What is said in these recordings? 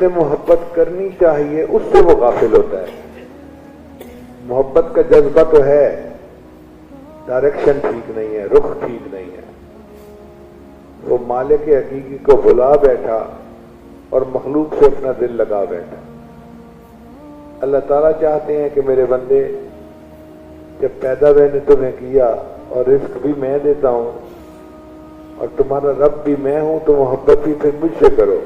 سے محبت کرنی چاہیے اس سے وہ غافل ہوتا ہے۔ محبت کا جذبہ تو ہے، ڈائریکشن ٹھیک نہیں ہے، رخ ٹھیک نہیں ہے۔ وہ مالک حقیقی کو بھلا بیٹھا اور مخلوق سے اپنا دل لگا بیٹھا۔ اللہ تعالیٰ چاہتے ہیں کہ میرے بندے، جب پیدا میں نے تمہیں کیا اور رزق بھی میں دیتا ہوں اور تمہارا رب بھی میں ہوں، تو محبت بھی پھر مجھ سے کرو۔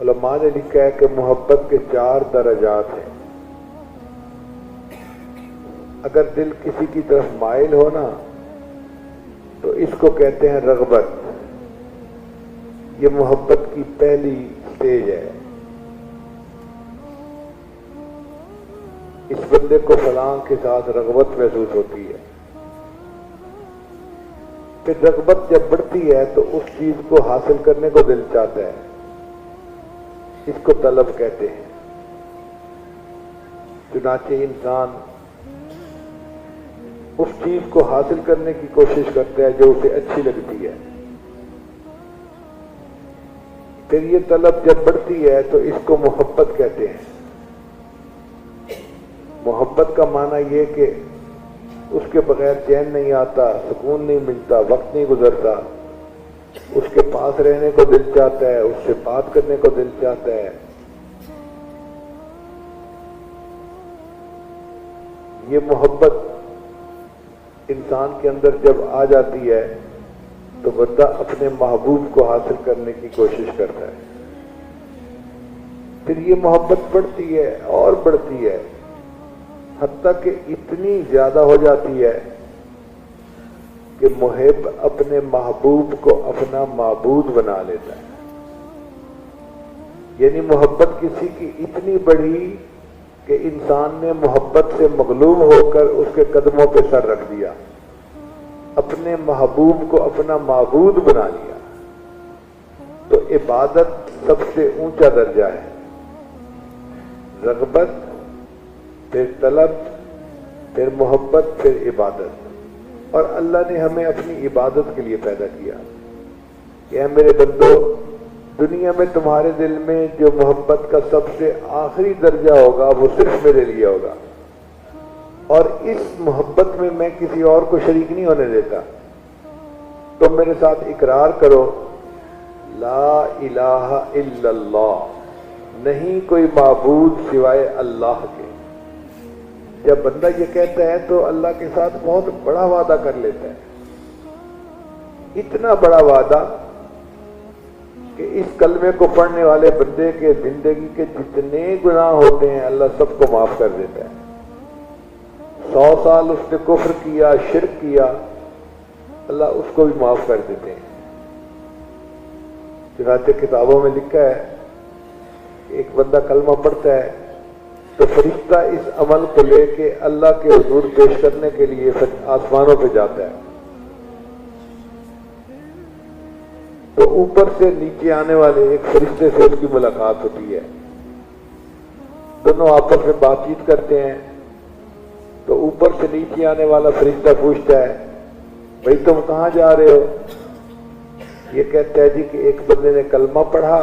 علماء نے لکھا ہے کہ محبت کے 4 درجات ہیں۔ اگر دل کسی کی طرف مائل ہو نا تو اس کو کہتے ہیں رغبت، یہ محبت کی پہلی سٹیج ہے۔ اس بندے کو فلاں کے ساتھ رغبت محسوس ہوتی ہے، پھر رغبت جب بڑھتی ہے تو اس چیز کو حاصل کرنے کو دل چاہتا ہے، اس کو طلب کہتے ہیں۔ چنانچہ انسان اس چیز کو حاصل کرنے کی کوشش کرتا ہے جو اسے اچھی لگتی ہے، پھر یہ طلب جب بڑھتی ہے تو اس کو محبت کہتے ہیں۔ محبت کا معنی یہ کہ اس کے بغیر چین نہیں آتا، سکون نہیں ملتا، وقت نہیں گزرتا، اس کے پاس رہنے کو دل چاہتا ہے، اس سے بات کرنے کو دل چاہتا ہے۔ یہ محبت انسان کے اندر جب آ جاتی ہے تو بندہ اپنے محبوب کو حاصل کرنے کی کوشش کرتا ہے۔ پھر یہ محبت بڑھتی ہے اور بڑھتی ہے، حتیٰ کہ اتنی زیادہ ہو جاتی ہے کہ محب اپنے محبوب کو اپنا معبود بنا لیتا ہے۔ یعنی محبت کسی کی اتنی بڑھی کہ انسان نے محبت سے مغلوب ہو کر اس کے قدموں پہ سر رکھ دیا، اپنے محبوب کو اپنا معبود بنا لیا۔ تو عبادت سب سے اونچا درجہ ہے، رغبت، پھر طلب، پھر محبت، پھر عبادت۔ اور اللہ نے ہمیں اپنی عبادت کے لیے پیدا کیا کہ اے میرے بندو، دنیا میں تمہارے دل میں جو محبت کا سب سے آخری درجہ ہوگا وہ صرف میرے لیے ہوگا، اور اس محبت میں میں کسی اور کو شریک نہیں ہونے دیتا۔ تم میرے ساتھ اقرار کرو، لا الہ الا اللہ، نہیں کوئی معبود سوائے اللہ کے۔ جب بندہ یہ کہتا ہے تو اللہ کے ساتھ بہت بڑا وعدہ کر لیتا ہے، اتنا بڑا وعدہ کہ اس کلمے کو پڑھنے والے بندے کے زندگی کے جتنے گناہ ہوتے ہیں اللہ سب کو معاف کر دیتا ہے۔ 100 سال اس نے کفر کیا، شرک کیا، اللہ اس کو بھی معاف کر دیتے ہیں۔ چنانچہ کتابوں میں لکھا ہے کہ ایک بندہ کلمہ پڑھتا ہے تو فرشتہ اس عمل کو لے کے اللہ کے حضور پیش کرنے کے لیے آسمانوں پہ جاتا ہے، تو اوپر سے نیچے آنے والے ایک فرشتے سے اس کی ملاقات ہوتی ہے، دونوں آپس میں بات چیت کرتے ہیں۔ تو اوپر سے نیچے آنے والا فرشتہ پوچھتا ہے بھئی تم کہاں جا رہے ہو؟ یہ کہتا ہے جی کہ ایک بندے نے کلمہ پڑھا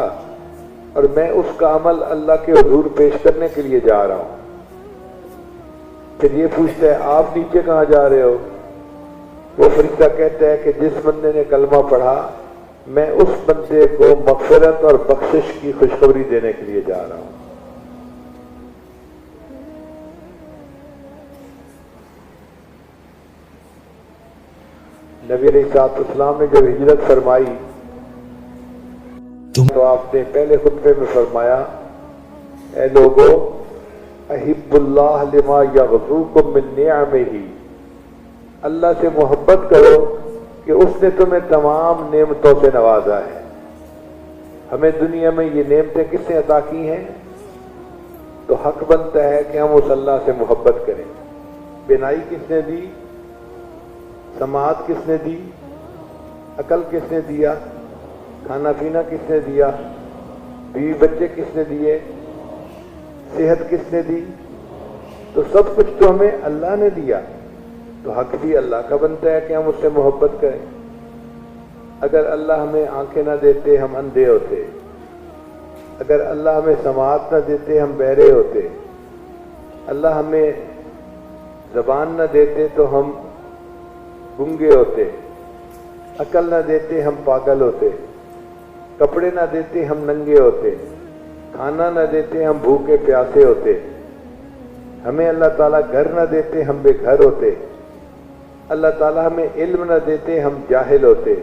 اور میں اس کا عمل اللہ کے حضور پیش کرنے کے لیے جا رہا ہوں۔ پھر یہ پوچھتا ہے آپ نیچے کہاں جا رہے ہو؟ وہ فرشتہ کہتا ہے کہ جس بندے نے کلمہ پڑھا میں اس بندے کو مغفرت اور بخشش کی خوشخبری دینے کے لیے جا رہا ہوں۔ نبی علیہ الصلوۃ والسلام نے جب ہجرت فرمائی تو آپ نے پہلے خطبے میں فرمایا اے لوگو احب اللہ لما یغزوکم من نعمہ، اللہ سے محبت کرو کہ اس نے تمہیں تمام نعمتوں سے نوازا ہے۔ ہمیں دنیا میں یہ نعمتیں کس نے عطا کی ہیں؟ تو حق بنتا ہے کہ ہم اس اللہ سے محبت کریں۔ بینائی کس نے دی؟ سماعت کس نے دی؟ عقل کس نے دیا؟ کھانا پینا کس نے دیا؟ بیوی بچے کس نے دیے؟ صحت کس نے دی؟ تو سب کچھ تو ہمیں اللہ نے دیا، تو حق بھی اللہ کا بنتا ہے کہ ہم اس سے محبت کریں۔ اگر اللہ ہمیں آنکھیں نہ دیتے ہم اندھے ہوتے، اگر اللہ ہمیں سماعت نہ دیتے ہم بہرے ہوتے، اللہ ہمیں زبان نہ دیتے تو ہم گنگے ہوتے، عقل نہ دیتے ہم پاگل ہوتے، کپڑے نہ دیتے ہم ننگے ہوتے، کھانا نہ دیتے ہم بھوکے پیاسے ہوتے، ہمیں اللہ تعالیٰ گھر نہ دیتے ہم بے گھر ہوتے، اللہ تعالیٰ ہمیں علم نہ دیتے ہم جاہل ہوتے،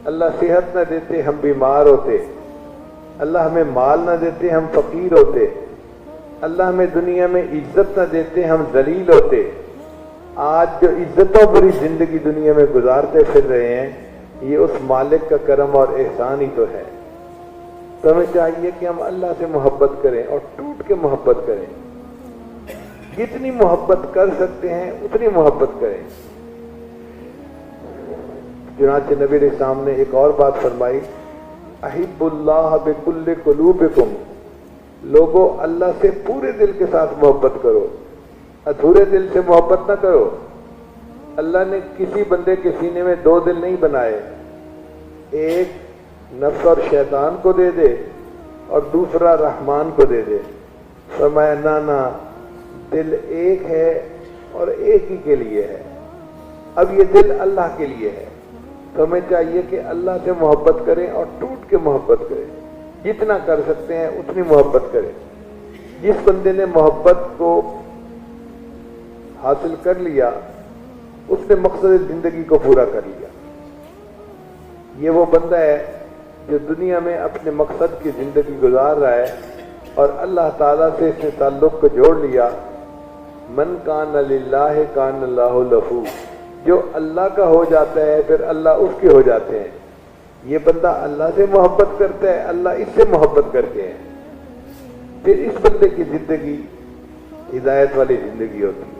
اللہ صحت نہ دیتے ہم بیمار ہوتے، اللہ ہمیں مال نہ دیتے ہم فقیر ہوتے، اللہ ہمیں دنیا میں عزت نہ دیتے ہم ذلیل ہوتے۔ آج جو عزتوں بری زندگی دنیا میں گزارتے پھر رہے ہیں، یہ اس مالک کا کرم اور احسان ہی تو ہے۔ تو ہمیں چاہیے کہ ہم اللہ سے محبت کریں اور ٹوٹ کے محبت کریں، جتنی محبت کر سکتے ہیں اتنی محبت کریں۔ چنانچہ نبی علیہ السلام نے ایک اور بات فرمائی، احب اللہ بکل قلوبکم، لوگوں اللہ سے پورے دل کے ساتھ محبت کرو، ادھورے دل سے محبت نہ کرو۔ اللہ نے کسی بندے کے سینے میں دو دل نہیں بنائے، ایک نفس اور شیطان کو دے دے اور دوسرا رحمان کو دے دے۔ فرمایا نہ، دل ایک ہے اور ایک ہی کے لیے ہے، اب یہ دل اللہ کے لیے ہے۔ تو ہمیں چاہیے کہ اللہ سے محبت کریں اور ٹوٹ کے محبت کریں، جتنا کر سکتے ہیں اتنی محبت کریں۔ جس بندے نے محبت کو حاصل کر لیا اس نے مقصد زندگی کو پورا کر لیا۔ یہ وہ بندہ ہے جو دنیا میں اپنے مقصد کی زندگی گزار رہا ہے اور اللہ تعالیٰ سے اس نے تعلق کو جوڑ لیا۔ من کان للہ کان اللہ لہ، جو اللہ کا ہو جاتا ہے پھر اللہ اس کے ہو جاتے ہیں۔ یہ بندہ اللہ سے محبت کرتا ہے، اللہ اس سے محبت کرتے ہیں، پھر اس بندے کی زندگی ہدایت والی زندگی ہوتی ہے۔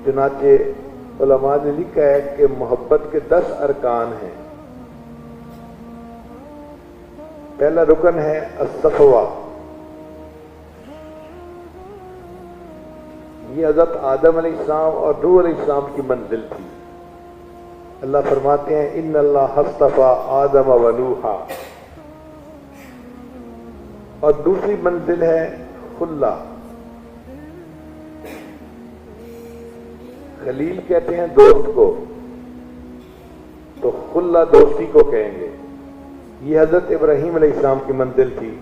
چنانچہ علماء نے لکھا ہے کہ محبت کے 10 ارکان ہیں۔ پہلا رکن ہے الصفوہ، یہ حضرت آدم علیہ السلام اور نوح علیہ السلام کی منزل تھی۔ اللہ فرماتے ہیں ان اللہ اصطفیٰ آدم و نوحا، اور دوسری منزل ہے خلہ، خلیل کہتے ہیں دوست کو، تو خلہ دوستی کو کہیں گے۔ یہ حضرت ابراہیم علیہ السلام کی منزل تھی۔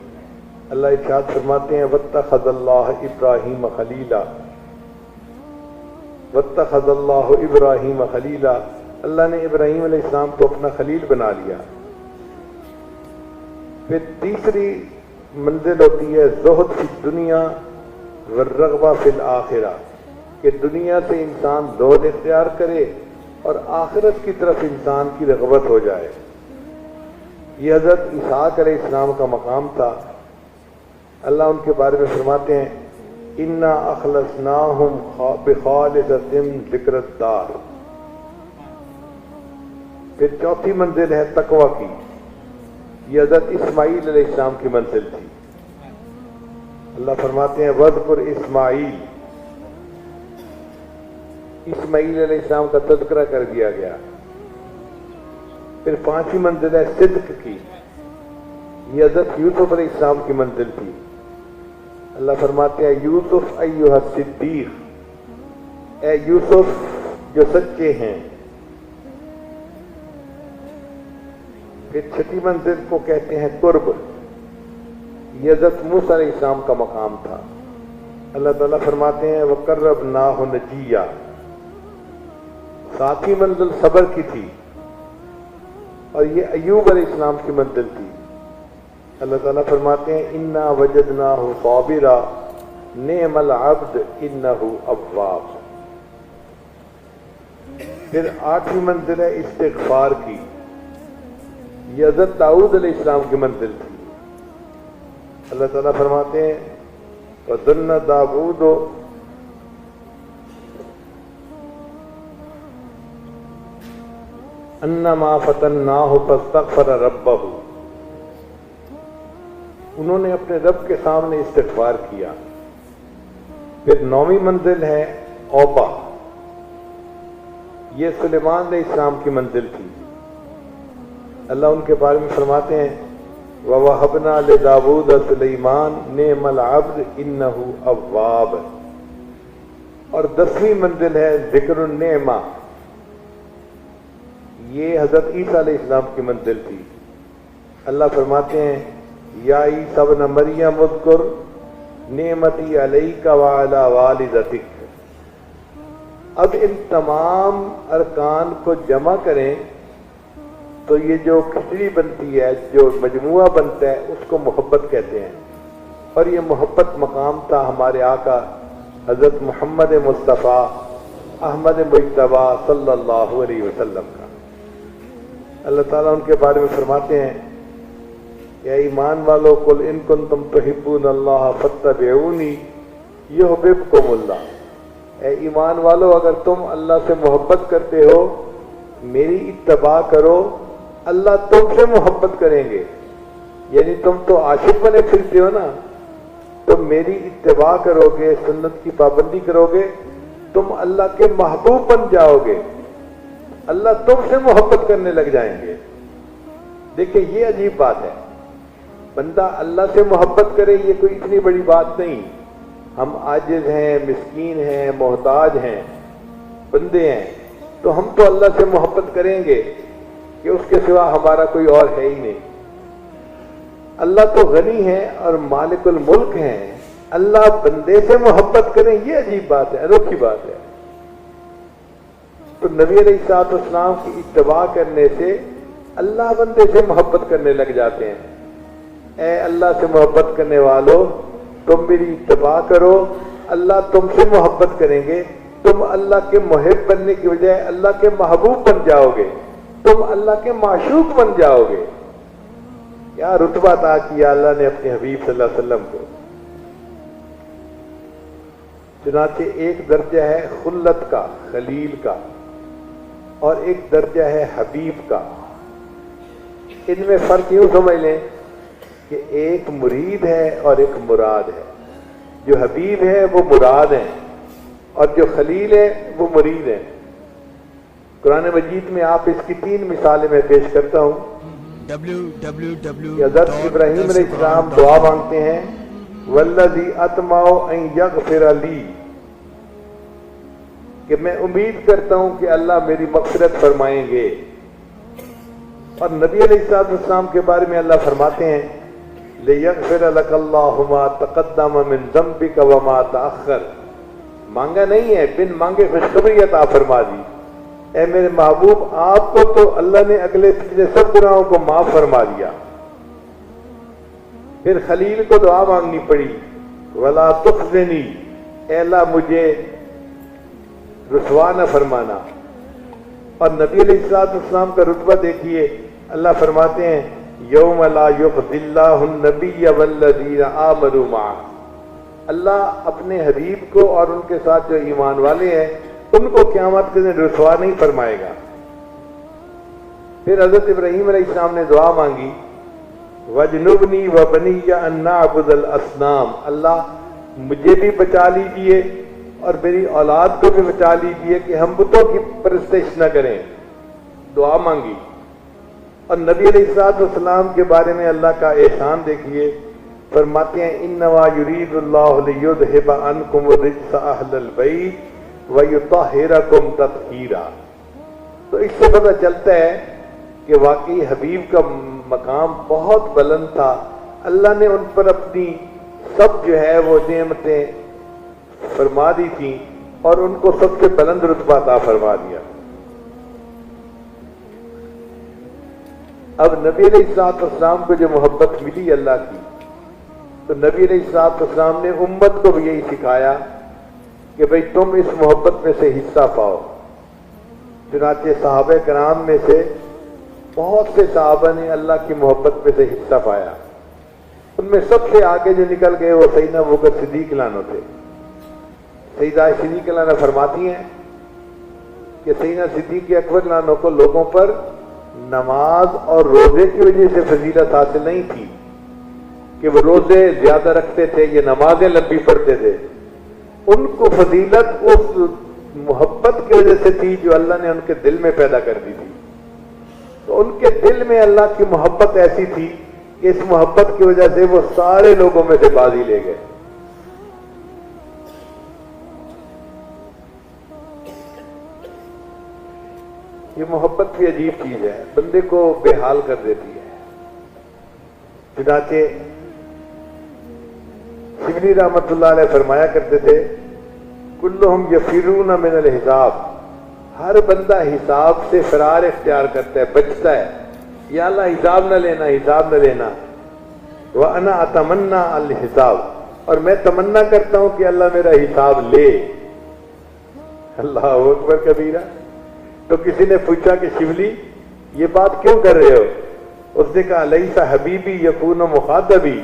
اللہ ارشاد فرماتے ہیں واتخذ اللہ ابراہیم خلیلا، واتخذ اللہ ابراہیم خلیلا، اللہ نے ابراہیم علیہ السلام کو اپنا خلیل بنا لیا۔ پھر تیسری منزل ہوتی ہے زہد فی الدنیا والرغبہ فی الآخرہ، کہ دنیا سے انسان زہد اختیار کرے اور آخرت کی طرف انسان کی رغبت ہو جائے۔ یہ حضرت اسحاق علیہ السلام کا مقام تھا۔ اللہ ان کے بارے میں فرماتے ہیں انا اخلصناہم بخالصۃ ذکر الدار۔ پھر چوتھی منزل ہے تقوی کی، یہ حضرت اسماعیل علیہ السلام کی منزل تھی۔ اللہ فرماتے ہیں وَاذْكُرْ اسماعیل، اسماعیل علیہ السلام کا تذکرہ کر دیا گیا۔ پھر پانچویں منزل ہے صدق کی، یہ حضرت یوسف علیہ السلام کی منزل تھی۔ اللہ فرماتے ہیں یوسف ایھا الصدیق، اے یوسف جو سچے ہیں۔ پھر چھٹی منزل کو کہتے ہیں قرب، یہ حضرت موسیٰ علیہ السلام کا مقام تھا۔ اللہ تعالیٰ فرماتے ہیں وَقَرَّبْنَاهُ نَجِيًّا۔ ساتویں منزل صبر کی تھی اور یہ ایوب علیہ السلام کی منزل تھی۔ اللہ تعالیٰ فرماتے ہیں اِنَّا وَجَدْنَاهُ صَابِرًا نِعْمَ الْعَبْدُ إِنَّهُ أَوَّابٌ۔ پھر آٹھویں منزل ہے استغفار کی، یہ حضرت داؤد علیہ السلام کی منزل تھی۔ اللہ تعالیٰ فرماتے ہیں وَظَنَّ دَاوُودُ أَنَّمَا فَتَنَّاهُ فَاسْتَغْفَرَ رَبَّهُ، انہوں نے اپنے رب کے سامنے استغفار کیا۔ پھر نویں منزل ہے اوبا، یہ سلیمان علیہ السلام کی منزل تھی. اللہ ان کے بارے میں فرماتے ہیں وَوَهَبْنَا لِدَاوُودَ سُلَيْمَانَ نِعْمَ الْعَبْدُ إِنَّهُ أَوَّابٌ. اور 10ویں منزل ہے ذکر النعمہ. یہ حضرت عیسیٰ علیہ السلام کی منزل تھی. اللہ فرماتے ہیں یا عیسیٰ ابن مریم اذکر نعمتی علیک وعلی والدتک. اب ان تمام ارکان کو جمع کریں تو یہ جو کھچڑی بنتی ہے، جو مجموعہ بنتا ہے، اس کو محبت کہتے ہیں. اور یہ محبت مقام تھا ہمارے آقا حضرت محمد مصطفیٰ احمد مجتبیٰ صلی اللہ علیہ وسلم کا. اللہ تعالیٰ ان کے بارے میں فرماتے ہیں یا ایمان والو قل ان کنتم تحبون اللہ فاتبعونی یحببکم اللہ. اے ایمان والو اگر تم اللہ سے محبت کرتے ہو میری اتباع کرو، اللہ تم سے محبت کریں گے. یعنی تم تو عاشق بنے پھرتے ہو نا، تم میری اتباع کرو گے، سنت کی پابندی کرو گے، تم اللہ کے محبوب بن جاؤ گے، اللہ تم سے محبت کرنے لگ جائیں گے. دیکھیں یہ عجیب بات ہے، بندہ اللہ سے محبت کرے یہ کوئی اتنی بڑی بات نہیں. ہم عاجز ہیں، مسکین ہیں، محتاج ہیں، بندے ہیں، تو ہم تو اللہ سے محبت کریں گے کہ اس کے سوا ہمارا کوئی اور ہے ہی نہیں. اللہ تو غنی ہے اور مالک الملک ہیں، اللہ بندے سے محبت کریں یہ عجیب بات ہے، انوکھی بات ہے. تو نبی علیہ الصلوۃ والسلام کی اتباع کرنے سے اللہ بندے سے محبت کرنے لگ جاتے ہیں. اے اللہ سے محبت کرنے والو تم میری اتباع کرو، اللہ تم سے محبت کریں گے، تم اللہ کے محب بننے کی بجائے اللہ کے محبوب بن جاؤ گے، تم اللہ کے معشوق بن جاؤ گے. کیا رتبہ عطا کیا اللہ نے اپنے حبیب صلی اللہ علیہ وسلم کو. چنانچہ ایک درجہ ہے خلت کا، خلیل کا، اور ایک درجہ ہے حبیب کا. ان میں فرق یوں سمجھ لیں کہ ایک مرید ہے اور ایک مراد ہے. جو حبیب ہے وہ مراد ہیں اور جو خلیل ہے وہ مرید ہیں. قرآن مجید میں آپ اس کی 3 مثالیں میں پیش کرتا ہوں. حضرت ابراہیم علیہ السلام دعا مانگتے ہیں والذی اطمع ان یغفر لی، کہ میں امید کرتا ہوں کہ اللہ میری مغفرت فرمائیں گے. اور نبی علیہ السلام کے بارے میں اللہ فرماتے ہیں لِيَغْفِرَ لَكَ اللَّهُ مَا تَقَدَّمَ مِن ذَنبِكَ وَمَا تَأَخَّرَ. مانگا نہیں ہے، بن مانگے خوشخبری عطا فرما دی. اے میرے محبوب آپ کو تو اللہ نے اگلے پچھلے سب گناہوں کو معاف فرما دیا. پھر خلیل کو دعا مانگنی پڑی وَلَا تُخْزِنِي، اے اللہ مجھے رسوا نہ فرمانا. اور نبی علیہ السلام کا رتبہ دیکھیے، اللہ فرماتے ہیں یوم لا یخزی اللہ النبی والذین آمنوا معہ. اللہ اپنے حبیب کو اور ان کے ساتھ جو ایمان والے ہیں ان کو قیامت کے دن رسوا نہیں فرمائے گا. پھر حضرت ابراہیم علیہ السلام نے دعا مانگی وَجْنُبْنِي وَبَنِيَّ أَن نَعْبُدَ الْأَصْنَامَ. اللہ مجھے بھی بچا لیجئے اور میری اولاد کو بھی بچا لیجئے کہ ہم بتوں کی پرستش نہ کریں. دعا مانگی. اور نبی علیہ السلام کے بارے میں اللہ کا احسان دیکھیے، فرماتے ہیں انما یرید اللہ لیذھب عنکم الرجس اہل البیت ویطہرکم تطہیرا. تو اس سے پتہ چلتا ہے کہ واقعی حبیب کا مقام بہت بلند تھا. اللہ نے ان پر اپنی سب جو ہے وہ نعمتیں فرما دی تھیں اور ان کو سب سے بلند رتبہ عطا فرما دیا. اب نبی علیہ السلام کو جو محبت ملی اللہ کی، تو نبی علیہ السلام نے امت کو بھی یہی سکھایا کہ بھئی تم اس محبت میں سے حصہ پاؤ. چنانچہ صحابہ کرام میں سے بہت سے صحابہ نے اللہ کی محبت میں سے حصہ پایا. ان میں سب سے آگے جو نکل گئے وہ سیدنا ابوبکر صدیق لانو تھے. سیدہ صدیق لانو فرماتی ہیں کہ سیدنا صدیق اکبر لانو کو لوگوں پر نماز اور روزے کی وجہ سے فضیلت حاصل نہیں تھی کہ وہ روزے زیادہ رکھتے تھے یا نمازیں لمبی پڑھتے تھے. ان کو فضیلت اس محبت کی وجہ سے تھی جو اللہ نے ان کے دل میں پیدا کر دی تھی. تو ان کے دل میں اللہ کی محبت ایسی تھی کہ اس محبت کی وجہ سے وہ سارے لوگوں میں سے بازی لے گئے. یہ محبت بھی عجیب چیز ہے، بندے کو بے حال کر دیتی ہے. چنانچہ شبلی رحمت اللہ علیہ فرمایا کرتے تھے کلہم یفرون من الحساب، ہر بندہ حساب سے فرار اختیار کرتا ہے، بچتا ہے. یا اللہ حساب نہ لینا، حساب نہ لینا. وَأَنَا أَتَمَنَّا الْحِساب، اور میں تمنا کرتا ہوں کہ اللہ میرا حساب لے. اللہ اکبر کبیرہ. تو کسی نے پوچھا کہ شبلی یہ بات کیوں کر رہے ہو؟ اس نے کہا لیس حبیبی یکون مخاطبی،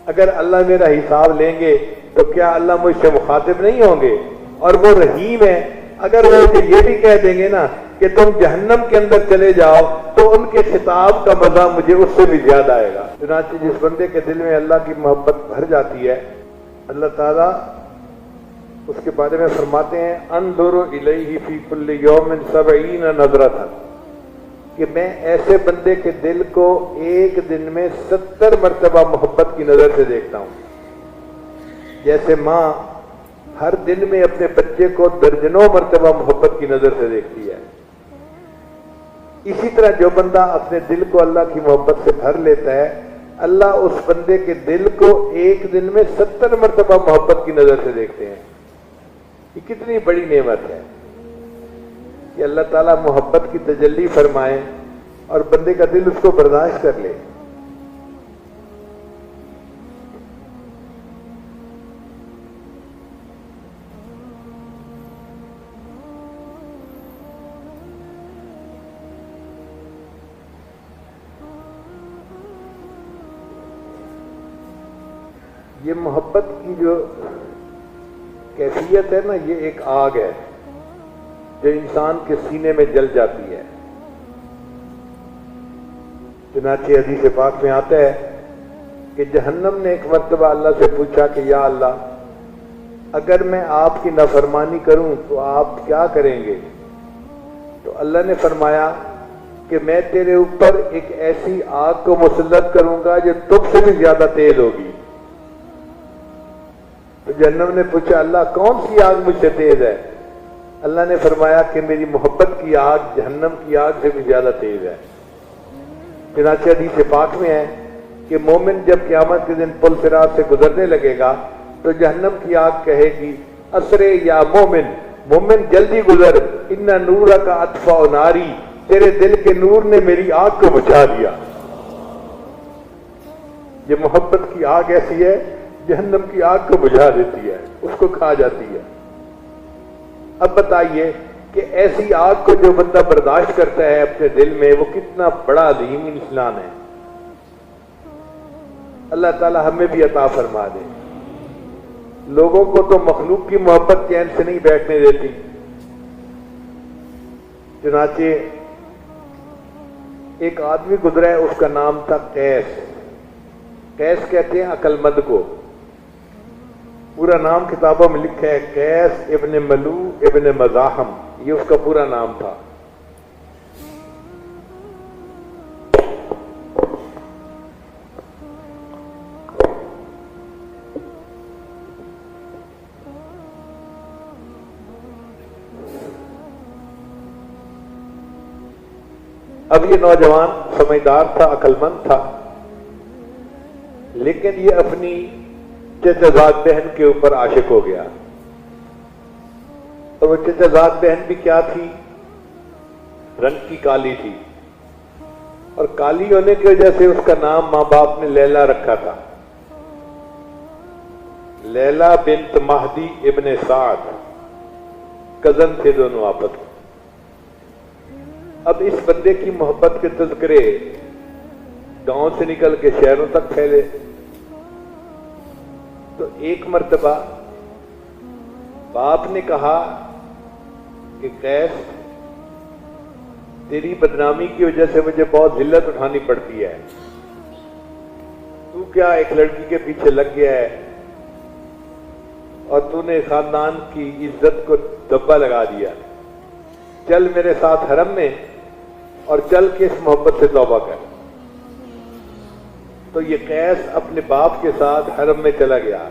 اگر اللہ میرا حساب لیں گے تو کیا اللہ مجھ سے مخاطب نہیں ہوں گے؟ اور وہ رحیم ہے، اگر وہ یہ بھی کہہ دیں گے نا کہ تم جہنم کے اندر چلے جاؤ تو ان کے خطاب کا مزہ مجھے اس سے بھی زیادہ آئے گا. چنانچہ جس بندے کے دل میں اللہ کی محبت بھر جاتی ہے، اللہ تعالیٰ اس کے بارے میں فرماتے ہیں انظر الیہ فی کل یوم 70 نظرۃ، کہ میں ایسے بندے کے دل کو ایک دن میں 70 مرتبہ محبت کی نظر سے دیکھتا ہوں. جیسے ماں ہر دن میں اپنے بچے کو درجنوں مرتبہ محبت کی نظر سے دیکھتی ہے، اسی طرح جو بندہ اپنے دل کو اللہ کی محبت سے بھر لیتا ہے، اللہ اس بندے کے دل کو ایک دن میں 70 مرتبہ محبت کی نظر سے دیکھتے ہیں. یہ کتنی بڑی نعمت ہے کہ اللہ تعالیٰ محبت کی تجلی فرمائے اور بندے کا دل اس کو برداشت کر لے. یہ محبت کی جو کیفیت ہے نا، یہ ایک آگ ہے جو انسان کے سینے میں جل جاتی ہے. چنانچہ حدیث پاک میں آتا ہے کہ جہنم نے ایک مرتبہ اللہ سے پوچھا کہ یا اللہ اگر میں آپ کی نافرمانی کروں تو آپ کیا کریں گے؟ تو اللہ نے فرمایا کہ میں تیرے اوپر ایک ایسی آگ کو مسلط کروں گا جو تجھ سے بھی زیادہ تیز ہوگی. تو جہنم نے پوچھا اللہ کون سی آگ مجھ سے تیز ہے؟ اللہ نے فرمایا کہ میری محبت کی آگ جہنم کی آگ سے بھی زیادہ تیز ہے. چنانچہ حدیث پاک میں ہے کہ مومن جب قیامت کے دن پل صراط سے گزرنے لگے گا تو جہنم کی آگ کہے گی اسرے یا مومن، مومن جلدی گزر، ان نورک کا اطفاء ناری، تیرے دل کے نور نے میری آگ کو بجھا دیا. یہ محبت کی آگ ایسی ہے جہنم کی آگ کو بجھا دیتی ہے، اس کو کھا جاتی ہے. اب بتائیے کہ ایسی آگ کو جو بندہ برداشت کرتا ہے اپنے دل میں، وہ کتنا بڑا عظیم انسان ہے. اللہ تعالی ہمیں بھی عطا فرما دے. لوگوں کو تو مخلوق کی محبت چین سے نہیں بیٹھنے دیتی. چنانچہ ایک آدمی گزرا ہے، اس کا نام تھا قیس. قیس کہتے ہیں عقل مند کو. پورا نام کتابوں میں لکھا ہے قیس ابن ملو ابن مزاحم، یہ اس کا پورا نام تھا. اب یہ نوجوان سمجھدار تھا، عقل مند تھا، لیکن یہ اپنی چچا زاد بہن کے اوپر عاشق ہو گیا. تو وہ چچا زاد بہن بھی کیا تھی؟ رنگ کی کالی تھی، اور کالی ہونے کی وجہ سے اس کا نام ماں باپ نے لیلا رکھا تھا. لیلا بنت مہدی ابن سعد، کزن تھے دونوں آپس میں. اب اس بندے کی محبت کے تذکرے گاؤں سے نکل کے شہروں تک پھیلے. تو ایک مرتبہ باپ نے کہا کہ قیس تیری بدنامی کی وجہ سے مجھے بہت ذلت اٹھانی پڑتی ہے، تو کیا ایک لڑکی کے پیچھے لگ گیا ہے اور تو نے خاندان کی عزت کو دبا لگا دیا، چل میرے ساتھ حرم میں اور چل کے اس محبت سے توبہ کر۔ تو یہ قیس اپنے باپ کے ساتھ حرم میں چلا گیا،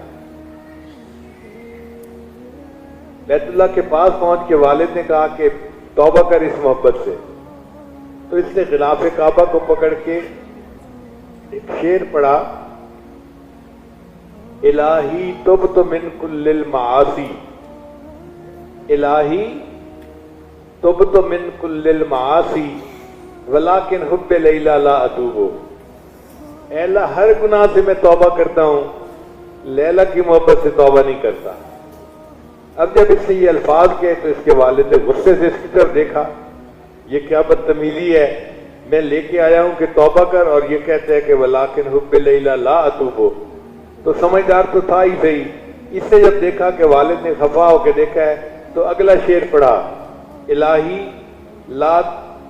بیت اللہ کے پاس پہنچ کے والد نے کہا کہ توبہ کر اس محبت سے، تو اس نے غلاف کعبہ کو پکڑ کے ایک شعر پڑھا، الہی تبت من کل المعاصی، الہی تبت من کل المعاصی ولکن حب لیلی لا اتوب، اے اللہ ہر گناہ سے میں توبہ کرتا ہوں، لیلا کی محبت سے توبہ نہیں کرتا۔ اب جب اس نے یہ الفاظ کہے تو اس کے والد نے غصے سے اس کی طرف دیکھا، یہ کیا بدتمیزی ہے، میں لے کے آیا ہوں کہ توبہ کر اور یہ کہتے ہیں کہ ولیکن حب لیلی لا اتوب، تو سمجھدار تو تھا ہی صحیح۔ اس نے جب دیکھا کہ والد نے خفا ہو کے دیکھا ہے تو اگلا شعر پڑھا، الہی لا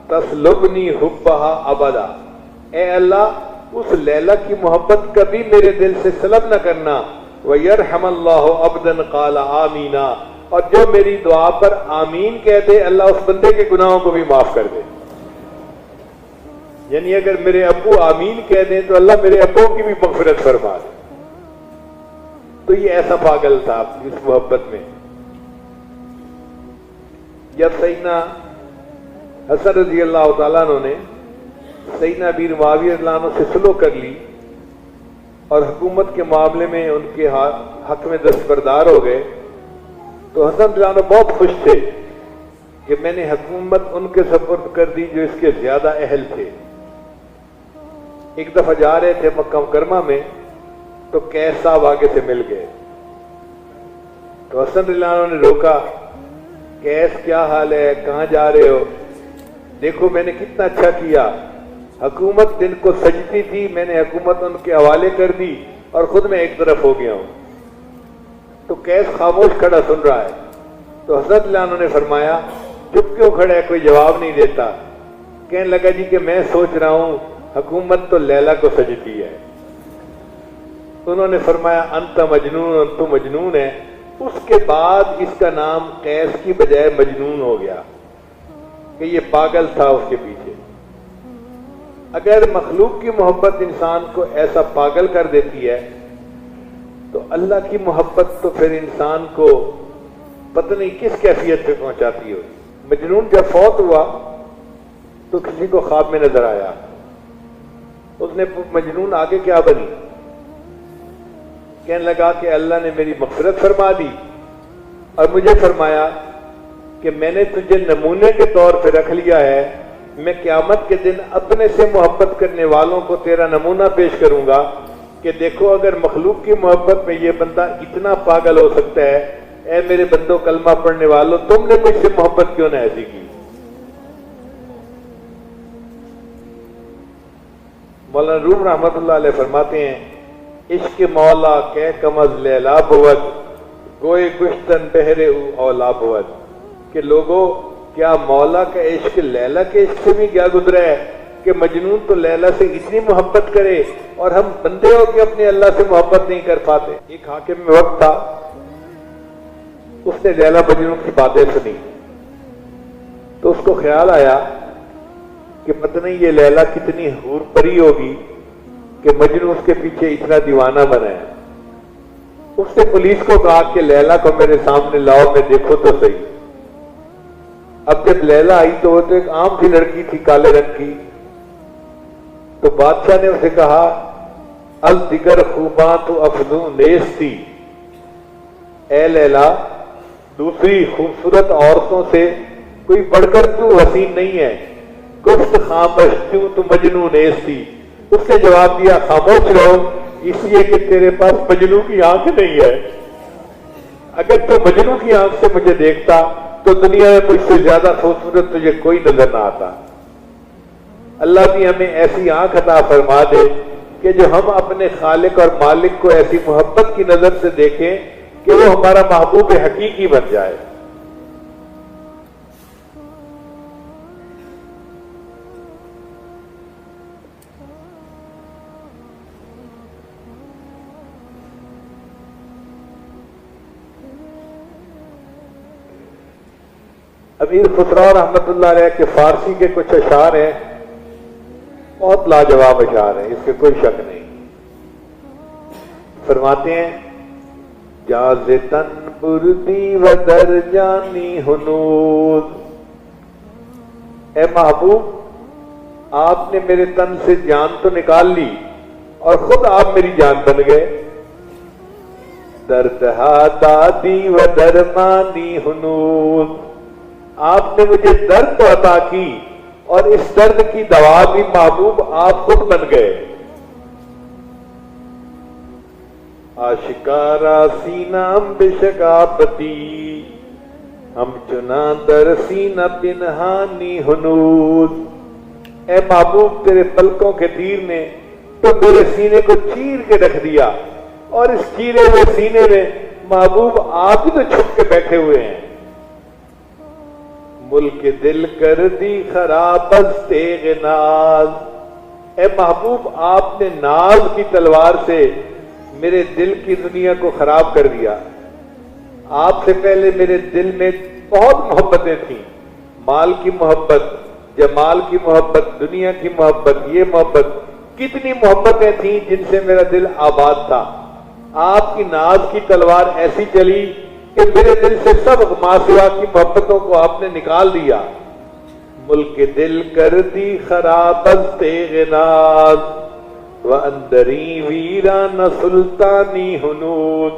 تسلبنی حبہا ابدا، اے اللہ اس لیلا کی محبت کبھی میرے دل سے سلب نہ کرنا، وَيَرْحَمَ اللَّهُ عَبْدًا قَالَ آمِينَ، اور جو میری دعا پر آمین کہہ دے اللہ اس بندے کے گناہوں کو بھی معاف کر دے۔ یعنی اگر میرے ابو آمین کہہ دیں تو اللہ میرے ابو کی بھی مغفرت فرما دے۔ تو یہ ایسا پاگل تھا اس محبت میں۔ جب سیدنا حسن رضی اللہ تعالیٰ عنہ نے سیدنا امیر معاویہ رضی اللہ عنہ سے صلح کر لی اور حکومت کے معاملے میں ان کے حق میں دستبردار ہو گئے، تو حسن رضی اللہ عنہ بہت خوش تھے کہ میں نے حکومت ان کے سپرد کر دی جو اس کے زیادہ اہل تھے۔ ایک دفعہ جا رہے تھے مکہ مکرمہ میں تو قیس صاحب آگے سے مل گئے، تو حسن رضی اللہ عنہ نے روکا، قیس کیا حال ہے، کہاں جا رہے ہو؟ دیکھو میں نے کتنا اچھا کیا، حکومت جن کو سجتی تھی میں نے حکومت ان کے حوالے کر دی اور خود میں ایک طرف ہو گیا ہوں۔ تو قیس خاموش کھڑا سن رہا ہے، تو حضرت اللہ عنہ نے فرمایا چپ کیوں کھڑا ہے، کوئی جواب نہیں دیتا؟ کہنے لگا جی کہ میں سوچ رہا ہوں حکومت تو لیلا کو سجتی ہے۔ انہوں نے فرمایا انت مجنون، تو مجنون ہے۔ اس کے بعد اس کا نام قیس کی بجائے مجنون ہو گیا کہ یہ پاگل تھا اس کے پیچھے۔ اگر مخلوق کی محبت انسان کو ایسا پاگل کر دیتی ہے تو اللہ کی محبت تو پھر انسان کو پتہ نہیں کس کیفیت پہ پہنچاتی ہو۔ مجنون جب فوت ہوا تو کسی کو خواب میں نظر آیا، اس نے مجنون آگے کیا بنی؟ کہنے لگا کہ اللہ نے میری مغفرت فرما دی اور مجھے فرمایا کہ میں نے تجھے نمونے کے طور پہ رکھ لیا ہے، میں قیامت کے دن اپنے سے محبت کرنے والوں کو تیرا نمونہ پیش کروں گا کہ دیکھو اگر مخلوق کی محبت میں یہ بندہ اتنا پاگل ہو سکتا ہے، اے میرے بندوں کلمہ پڑھنے والوں تم نے مجھ سے محبت کیوں نہ ایسی کی؟ مولانا روم رحمت اللہ علیہ فرماتے ہیں عشق مولا کہ کمز لیلا بود گوئے گشتن بہرے اولا بود، کہ لوگوں کیا مولا کا عشق لیلا کے عشق سے بھی کیا گزرا ہے کہ مجنون تو لیلا سے اتنی محبت کرے اور ہم بندے ہو کے اپنے اللہ سے محبت نہیں کر پاتے۔ ایک حاکم میں وقت تھا، اس نے لیلا مجنون کی باتیں سنی تو اس کو خیال آیا کہ پتہ نہیں یہ لیلا کتنی حور پری ہوگی کہ مجنون اس کے پیچھے اتنا دیوانہ بنا ہے۔ اس نے پولیس کو کہا کہ لیلا کو میرے سامنے لاؤ میں دیکھو تو صحیح۔ اب جب لیلا آئی تو وہ تو ایک عام سی لڑکی تھی کالے رنگ کی، تو بادشاہ نے اسے کہا الدگر خوباں تو افزوں نیستی، اے لیلا دوسری خوبصورت عورتوں سے کوئی بڑھ کر تو حسین نہیں ہے، گفت خاموش کیوں تو مجنون نیستی۔ اس نے جواب دیا خاموش رہو اس لیے کہ تیرے پاس مجنوں کی آنکھ نہیں ہے، اگر تو مجنوں کی آنکھ سے مجھے دیکھتا تو دنیا میں مجھ سے زیادہ خوبصورت تجھے کوئی نظر نہ آتا۔ اللہ بھی ہمیں ایسی آنکھ عطا فرما دے کہ جو ہم اپنے خالق اور مالک کو ایسی محبت کی نظر سے دیکھیں کہ وہ ہمارا محبوب حقیقی بن جائے۔ امیر خسرو رحمۃ اللہ علیہ کے فارسی کے کچھ اشعار ہیں، بہت لاجواب اشعار ہیں، اس کے کوئی شک نہیں۔ فرماتے ہیں جاز تن بردی و در جانی ہنوز، اے محبوب آپ نے میرے تن سے جان تو نکال لی اور خود آپ میری جان بن گئے۔ دردہا دادی و درمانی ہنوز، آپ نے مجھے درد تو عطا کی اور اس درد کی دوا بھی محبوب آپ خود بن گئے۔ آشکارا سینام بشکاپتی ہم چنا در سینہ پنہانی ہنوز، اے محبوب تیرے پلکوں کے تیر نے تو میرے سینے کو چیر کے رکھ دیا، اور اس چیرے ہوئے سینے میں محبوب آپ ہی تو چھپ کے بیٹھے ہوئے ہیں۔ ملک دل کر دی خراب از تیغ ناز، اے محبوب آپ نے ناز کی تلوار سے میرے دل کی دنیا کو خراب کر دیا۔ آپ سے پہلے میرے دل میں بہت محبتیں تھیں، مال کی محبت، جمال کی محبت، دنیا کی محبت، یہ محبت، کتنی محبتیں تھیں جن سے میرا دل آباد تھا۔ آپ کی ناز کی تلوار ایسی چلی کہ میرے دل سے سب ما سوا کی محبتوں کو آپ نے نکال دیا۔ ملک دل کر دی خراب از تیغ ناز وَأَنْدَرِي ویران سلطانی ہنود،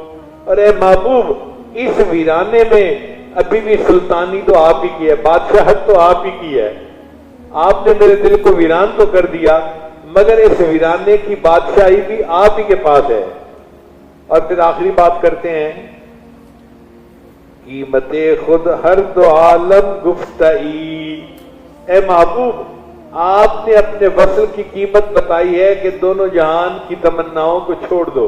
اور اے محبوب اس ویرانے میں ابھی بھی سلطانی تو آپ ہی کی ہے، بادشاہت تو آپ ہی کی ہے۔ آپ نے میرے دل کو ویران تو کر دیا مگر اس ویرانے کی بادشاہی بھی آپ ہی کے پاس ہے۔ اور پھر آخری بات کرتے ہیں، قیمت خود ہر دو عالم گفتئی، اے محبوب آپ نے اپنے وصل کی قیمت بتائی ہے کہ دونوں جہان کی تمناؤں کو چھوڑ دو۔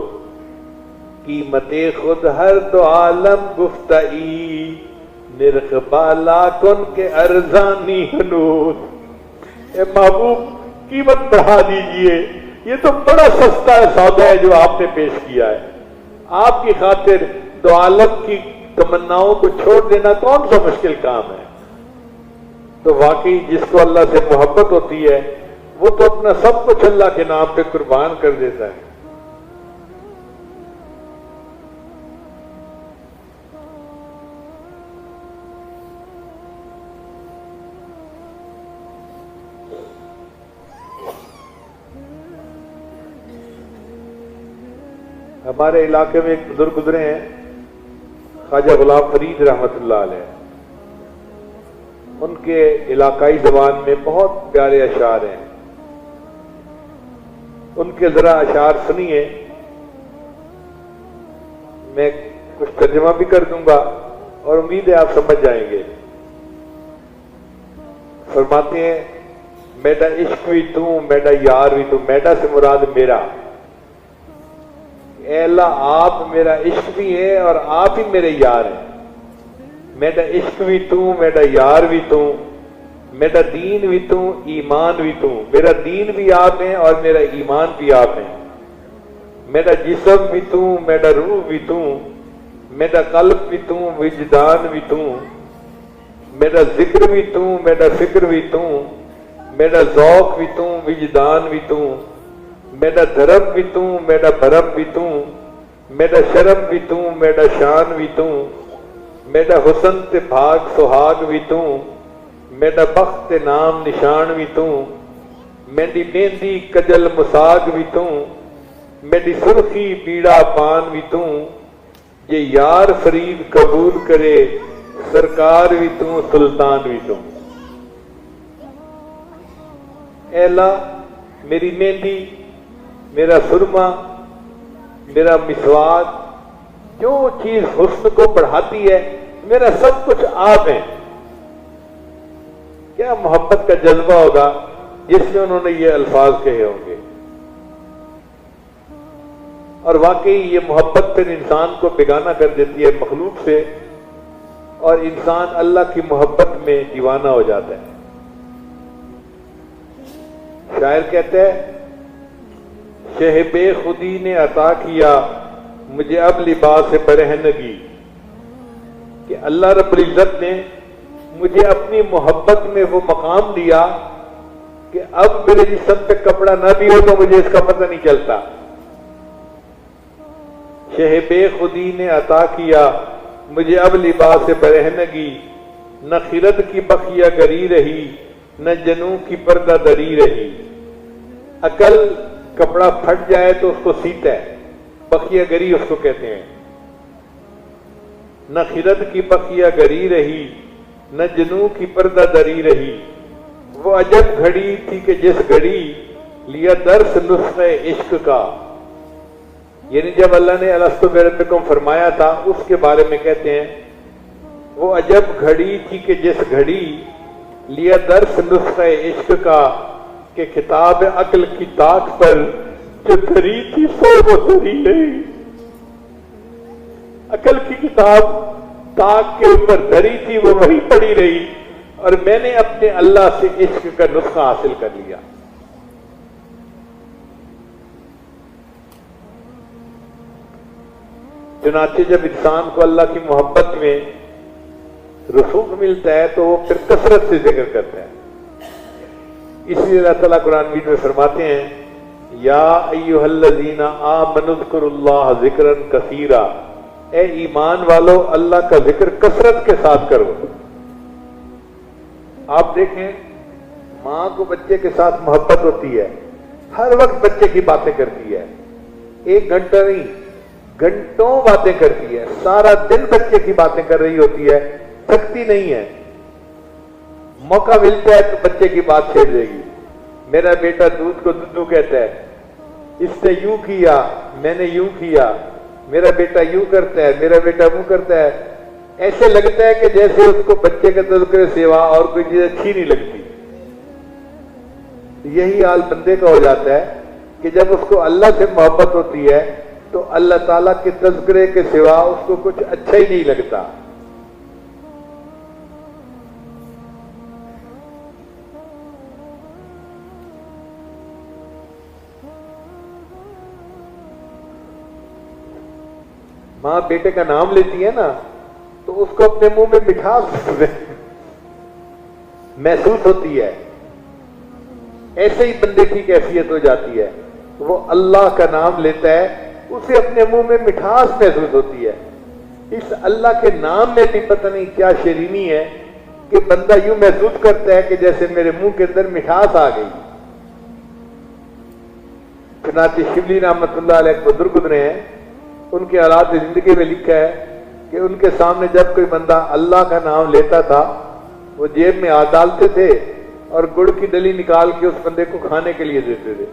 قیمت خود ہر دو عالم گفتئی نرخ بالا کن کے ارزانی ہنود، اے محبوب قیمت بڑھا دیجئے، یہ تو بڑا سستا سودا ہے جو آپ نے پیش کیا ہے۔ آپ کی خاطر دو عالم کی تمناؤں کو چھوڑ دینا کون سا مشکل کام ہے؟ تو واقعی جس کو اللہ سے محبت ہوتی ہے وہ تو اپنا سب کچھ اللہ کے نام پہ قربان کر دیتا ہے۔ ہمارے علاقے میں ایک بزرگ گزرے ہیں، خواجہ غلام فرید رحمت اللہ علیہ، ان کے علاقائی زبان میں بہت پیارے اشعار ہیں، ان کے ذرا اشعار سنیے، میں کچھ ترجمہ بھی کر دوں گا اور امید ہے آپ سمجھ جائیں گے۔ فرماتے ہیں میڈا عشق بھی تو میڈا یار بھی تو، میڈا سے مراد میرا، اے اللہ آپ میرا عشق بھی ہے اور آپ ہی میرے یار ہیں۔ میرا عشق بھی تو میرا یار بھی تو، میرا دین بھی تو ایمان بھی تو، میرا دین بھی آپ ہیں اور میرا ایمان بھی آپ ہیں۔ میرا جسم بھی تو میرا روح بھی تو، میرا قلب بھی تو وجدان بھی تو، میرا ذکر بھی تو میرا فکر بھی تو، میرا ذوق بھی تو وجدان بھی تو، میرا دھرم بھی تو میرا بھرم بھی تو، میرا شرم بھی تو میرا شان بھی تو، میرا حسن تے بھاگ سہاگ بھی تو، میرا بخت نام نشان بھی تو، میری مہندی کجل مساگ بھی تو، میری سرخی بیڑا پان بھی تو، یہ یار فرید قبول کرے سرکار بھی تو سلطان بھی تو۔ اے اللہ میری مہندی، میرا سرما، میرا مسواک، جو چیز حسن کو بڑھاتی ہے میرا سب کچھ آپ ہیں۔ کیا محبت کا جذبہ ہوگا جس میں انہوں نے یہ الفاظ کہے ہوں گے۔ اور واقعی یہ محبت پھر انسان کو بیگانہ کر دیتی ہے مخلوق سے، اور انسان اللہ کی محبت میں دیوانہ ہو جاتا ہے۔ شاعر کہتے ہیں شہ بے خودی نے عطا کیا مجھے اب لباس برہنگی، کہ اللہ رب العزت نے مجھے اپنی محبت میں وہ مقام دیا کہ اب میرے جسم پہ کپڑا نہ بھی ہو تو مجھے اس کا پتہ نہیں چلتا. شہ بے خودی نے عطا کیا مجھے اب لباس برہنگی، نہ خرد کی بخیہ گری رہی، نہ جنوں کی پردہ دری رہی. عقل کپڑا پھٹ جائے تو اس کو سیتا ہے، بخیہ گری اس کو کہتے ہیں. نہ خرد کی بخیہ گری رہی، نہ جنوں کی پردہ دری رہی. وہ عجب گھڑی تھی کہ جس گھڑی لیا درس نسخہ عشق کا. یعنی جب اللہ نے الستو بربکم فرمایا تھا اس کے بارے میں کہتے ہیں وہ عجب گھڑی تھی کہ جس گھڑی لیا درس نسخہ عشق کا، کہ کتاب عقل کی طاق پر جو دھری تھی سو وہ دھری رہی. عقل کی کتاب طاق کے اوپر دھری تھی وہ وہی پڑی رہی، اور میں نے اپنے اللہ سے عشق کا نسخہ حاصل کر لیا. چنانچہ جب انسان کو اللہ کی محبت میں رسوخ ملتا ہے تو وہ پھر کثرت سے ذکر کرتا ہے. اس لیے اللہ تعالیٰ قرآن مجید میں فرماتے ہیں یا ایھا الذین آمنوا اذکروا اللہ ذکرا کثیرا، اے ایمان والو اللہ کا ذکر کثرت کے ساتھ کرو. آپ دیکھیں ماں کو بچے کے ساتھ محبت ہوتی ہے، ہر وقت بچے کی باتیں کرتی ہے، ایک گھنٹہ نہیں گھنٹوں باتیں کرتی ہے، سارا دن بچے کی باتیں کر رہی ہوتی ہے، تھکتی نہیں ہے. موقع ملتا ہے تو بچے کی بات چھیڑ دے گی. میرا بیٹا دودھ کو دودھو کہتا ہے، اس نے یوں کیا میں نے یوں کیا، میرا بیٹا یوں کرتا ہے میرا بیٹا یوں کرتا ہے. ایسے لگتا ہے کہ جیسے اس کو بچے کے تذکرے سوا اور کوئی چیز اچھی نہیں لگتی. یہی حال بندے کا ہو جاتا ہے کہ جب اس کو اللہ سے محبت ہوتی ہے تو اللہ تعالیٰ کے تذکرے کے سوا اس کو کچھ اچھا ہی نہیں لگتا. ماں بیٹے کا نام لیتی ہے نا تو اس کو اپنے منہ میں مٹھاس محسوس ہوتی ہے. ایسے ہی بندے کی کیفیت ہو جاتی ہے، وہ اللہ کا نام لیتا ہے اسے اپنے منہ میں مٹھاس محسوس ہوتی ہے. اس اللہ کے نام میں بھی پتہ نہیں کیا شیرینی ہے کہ بندہ یوں محسوس کرتا ہے کہ جیسے میرے منہ کے اندر مٹھاس آ گئی. چنانچہ شبلی رحمۃ اللہ علیہ ایک بزرگ گزرے ہیں، ان کے حالات زندگی میں لکھا ہے کہ ان کے سامنے جب کوئی بندہ اللہ کا نام لیتا تھا وہ جیب میں ہاتھ ڈالتے تھے اور گڑ کی ڈلی نکال کے اس بندے کو کھانے کے لیے دیتے تھے.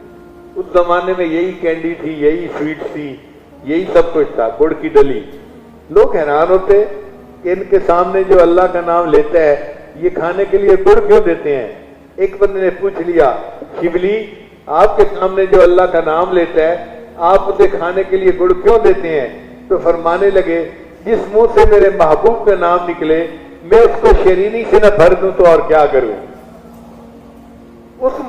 اس زمانے میں یہی کینڈی تھی، یہی سویٹ تھی، یہی سب کچھ تھا، گڑ کی ڈلی. لوگ حیران ہوتے کہ ان کے سامنے جو اللہ کا نام لیتا ہے یہ کھانے کے لیے گڑ کیوں دیتے ہیں. ایک بندے نے پوچھ لیا شبلی آپ کے سامنے جو اللہ کا نام لیتا ہے آپ اسے کھانے کے لیے گڑ کیوں دیتے ہیں؟ تو فرمانے لگے جس منہ سے میرے محبوب کا نام نکلے میں اس کو شیرینی سے نہ بھر دوں تو اور کیا کروں. اس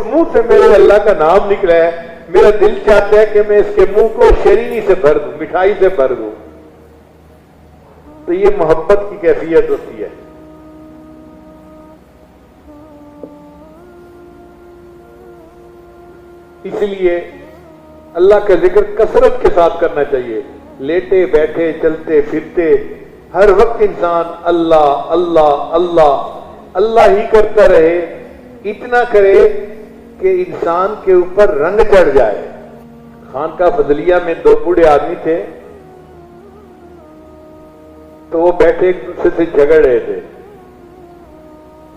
منہ سے میرے اللہ کا نام نکلا ہے، میرا دل چاہتا ہے کہ میں اس کے منہ کو شیرینی سے بھر دوں، مٹھائی سے بھر دوں. تو یہ محبت کی کیفیت ہوتی ہے. اس لیے اللہ کا ذکر کثرت کے ساتھ کرنا چاہیے. لیٹے بیٹھے چلتے پھرتے ہر وقت انسان اللہ اللہ اللہ اللہ ہی کرتا رہے. اتنا کرے کہ انسان کے اوپر رنگ چڑھ جائے. خانقاہ فضلیہ میں دو بوڑھے آدمی تھے تو وہ بیٹھے ایک دوسرے سے جھگڑ رہے تھے.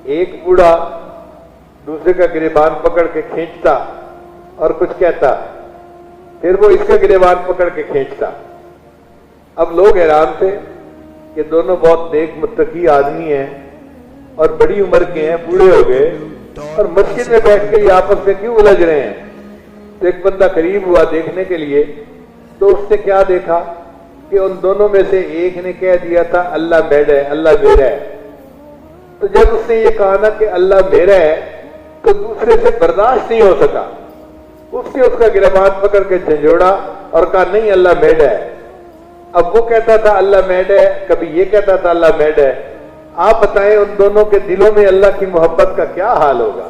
ایک بوڑھا دوسرے کا گریبان پکڑ کے کھینچتا اور کچھ کہتا، پھر وہ اس کا گریبان پکڑ کے کھینچتا. اب لوگ حیران تھے کہ دونوں بہت نیک متقی آدمی ہیں اور بڑی عمر کے ہیں، بوڑھے ہو گئے اور مسجد میں بیٹھ کے یہ آپس میں کیوں الجھ رہے ہیں. تو ایک بندہ قریب ہوا دیکھنے کے لیے تو اس نے کیا دیکھا کہ ان دونوں میں سے ایک نے کہہ دیا تھا اللہ میرا ہے اللہ میرا ہے. تو جب اس نے یہ کہا نا کہ اللہ میرا ہے تو دوسرے سے برداشت نہیں ہو سکا. اس نے اس کا گریبان پکڑ کے جھنجھوڑا اور کہا نہیں اللہ میرا ہے. اب وہ کہتا تھا اللہ میرا ہے، کبھی یہ کہتا تھا اللہ میرا ہے. آپ بتائیں ان دونوں کے دلوں میں اللہ کی محبت کا کیا حال ہوگا؟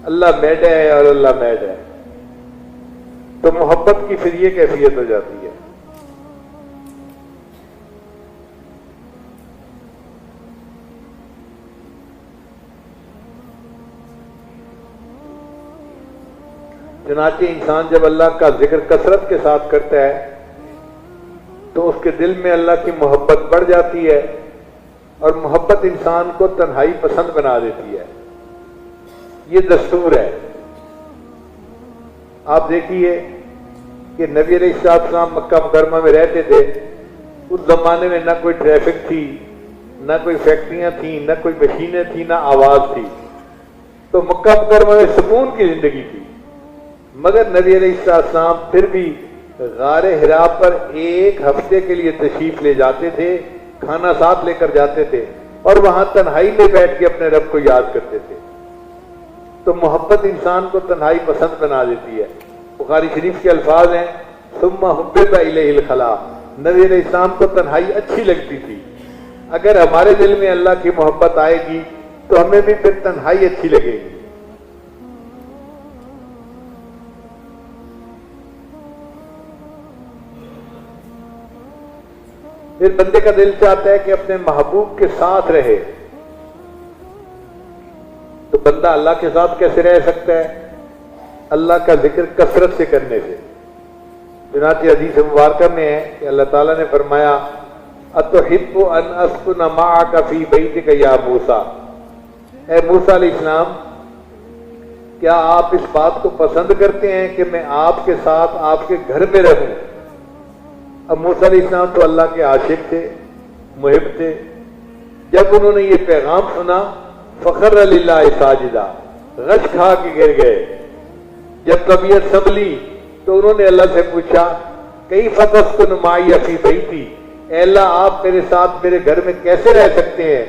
اللہ میڈ ہے اور اللہ میڈ ہے، تو محبت کی پھر یہ کیفیت ہو جاتی ہے۔ چنانچہ انسان جب اللہ کا ذکر کثرت کے ساتھ کرتا ہے تو اس کے دل میں اللہ کی محبت بڑھ جاتی ہے، اور محبت انسان کو تنہائی پسند بنا دیتی ہے۔ یہ دستور ہے۔ آپ دیکھیے کہ نبی علیہ السلام مکہ مکرمہ میں رہتے تھے، اس زمانے میں نہ کوئی ٹریفک تھی، نہ کوئی فیکٹریاں تھیں، نہ کوئی مشینیں تھیں، نہ آواز تھی، تو مکہ مکرمہ میں سکون کی زندگی تھی۔ مگر نبی علیہ السلام پھر بھی غار حرا پر ایک ہفتے کے لیے تشریف لے جاتے تھے، کھانا ساتھ لے کر جاتے تھے، اور وہاں تنہائی میں بیٹھ کے اپنے رب کو یاد کرتے تھے۔ تو محبت انسان کو تنہائی پسند بنا دیتی ہے۔ بخاری شریف کے الفاظ ہیں، ثم حبب الیہ الخلا، نبی علیہ السلام کو تنہائی اچھی لگتی تھی۔ اگر ہمارے دل میں اللہ کی محبت آئے گی تو ہمیں بھی پھر تنہائی اچھی لگے گی۔ پھر بندے کا دل چاہتا ہے کہ اپنے محبوب کے ساتھ رہے، تو بندہ اللہ کے ساتھ کیسے رہ سکتا ہے؟ اللہ کا ذکر کثرت سے کرنے سے۔ چنانچہ حدیث مبارکہ میں ہے کہ اللہ تعالیٰ نے فرمایا، اتحب ان اسکن معک فی بیتک یا موسیٰ، اے موسیٰ علیہ السلام، کیا آپ اس بات کو پسند کرتے ہیں کہ میں آپ کے ساتھ آپ کے گھر میں رہوں؟ اب موسیٰ علیہ السلام تو اللہ کے عاشق تھے، محب تھے۔ جب انہوں نے یہ پیغام سنا، فخر للہ ساجدہ، غش کھا کے گر گئے۔ جب طبیعت سنبھلی تو انہوں نے اللہ سے پوچھا، کیف تسکن معی فی بیتی، اے اللہ آپ میرے ساتھ میرے گھر میں کیسے رہ سکتے ہیں؟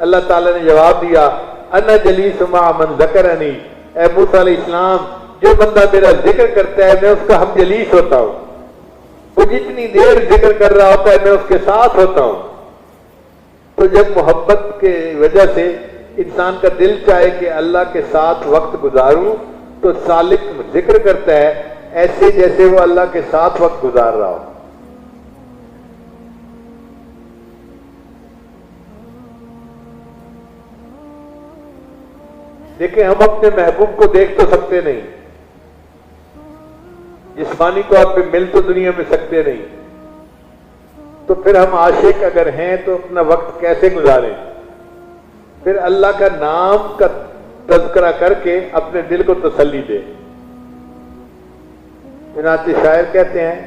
اللہ تعالیٰ نے جواب دیا، انا جلیس مع من ذکرنی، اے موسیٰ علیہ السلام، جو بندہ میرا ذکر کرتا ہے میں اس کا ہم جلیس ہوتا ہوں، وہ جتنی دیر ذکر کر رہا ہوتا ہے میں اس کے ساتھ ہوتا ہوں۔ تو جب محبت کے وجہ سے انسان کا دل چاہے کہ اللہ کے ساتھ وقت گزاروں تو سالک ذکر کرتا ہے ایسے جیسے وہ اللہ کے ساتھ وقت گزار رہا ہو۔ دیکھیں، ہم اپنے محبوب کو دیکھ تو سکتے نہیں، جسمانی طور پہ مل تو دنیا میں سکتے نہیں، تو پھر ہم عاشق اگر ہیں تو اپنا وقت کیسے گزاریں؟ پھر اللہ کا نام کا تذکرہ کر کے اپنے دل کو تسلی دے۔ چنانچہ شاعر کہتے ہیں،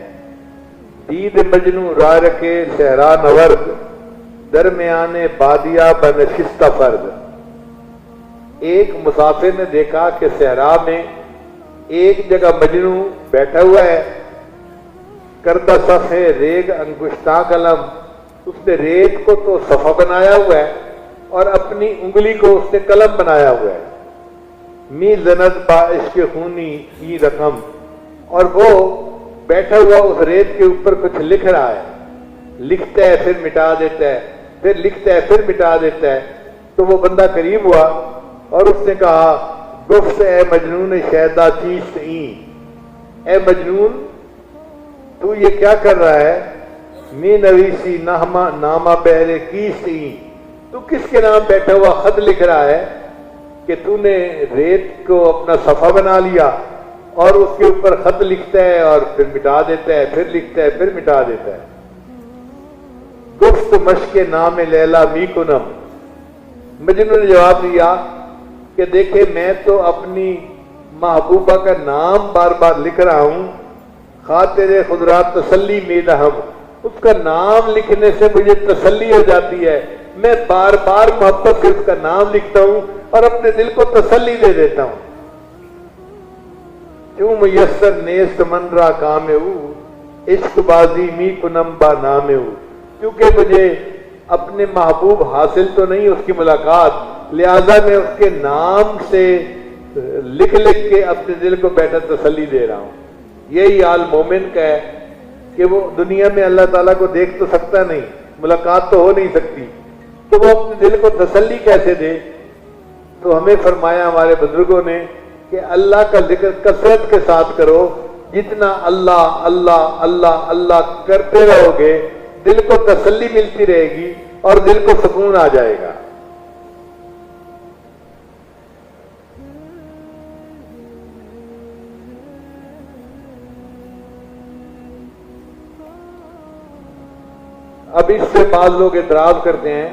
دید مجنوں راہ رکھے صحرا نورد، درمیان بادیا بنشستہ فرد۔ ایک مسافر نے دیکھا کہ صحرا میں ایک جگہ مجنوں بیٹھا ہوا ہے، کردہ صفحے ریگ انگشتاں قلم، اس نے ریت کو تو صفحہ بنایا ہوا ہے اور اپنی انگلی کو اس نے قلم بنایا ہوا ہے۔ می زند با عشق خونی ای رقم، اور وہ بیٹھا ہوا اس ریت کے اوپر کچھ لکھ رہا ہے، لکھتا ہے پھر مٹا دیتا ہے، پھر لکھتا ہے پھر مٹا دیتا ہے۔ تو وہ بندہ قریب ہوا اور اس نے کہا، گفت اے مجنون شیدا چیست این، اے مجنون تو یہ کیا کر رہا ہے؟ می نویسی نامہ بہرے کیست این، تو کس کے نام بیٹھا ہوا خط لکھ رہا ہے کہ تو نے ریت کو اپنا صفحہ بنا لیا اور اس کے اوپر خط لکھتا ہے اور پھر مٹا دیتا ہے، پھر لکھتا ہے پھر مٹا دیتا ہے۔ گفت مشق نام لیلا می کنم، مجنون نے جواب دیا کہ دیکھے میں تو اپنی محبوبہ کا نام بار بار لکھ رہا ہوں، خاطر خضرات تسلی میدہم، اس کا نام لکھنے سے مجھے تسلی ہو جاتی ہے، میں بار بار محبت سے اس کا نام لکھتا ہوں اور اپنے دل کو تسلی دے دیتا ہوں۔ کیوں میسر نیست من را کام او، عشق بازی می کنم با نام او، کیونکہ مجھے اپنے محبوب حاصل تو نہیں اس کی ملاقات، لہذا میں اس کے نام سے لکھ لکھ کے اپنے دل کو بیٹھا تسلی دے رہا ہوں۔ یہی حال مومن کا ہے کہ وہ دنیا میں اللہ تعالیٰ کو دیکھ تو سکتا نہیں، ملاقات تو ہو نہیں سکتی، تو وہ اپنے دل کو تسلی کیسے دے؟ تو ہمیں فرمایا ہمارے بزرگوں نے کہ اللہ کا ذکر کثرت کے ساتھ کرو. جتنا اللہ اللہ اللہ اللہ کرتے رہو گے دل کو تسلی ملتی رہے گی اور دل کو سکون آ جائے گا. اب اس سے بعض لوگ اعتراض کرتے ہیں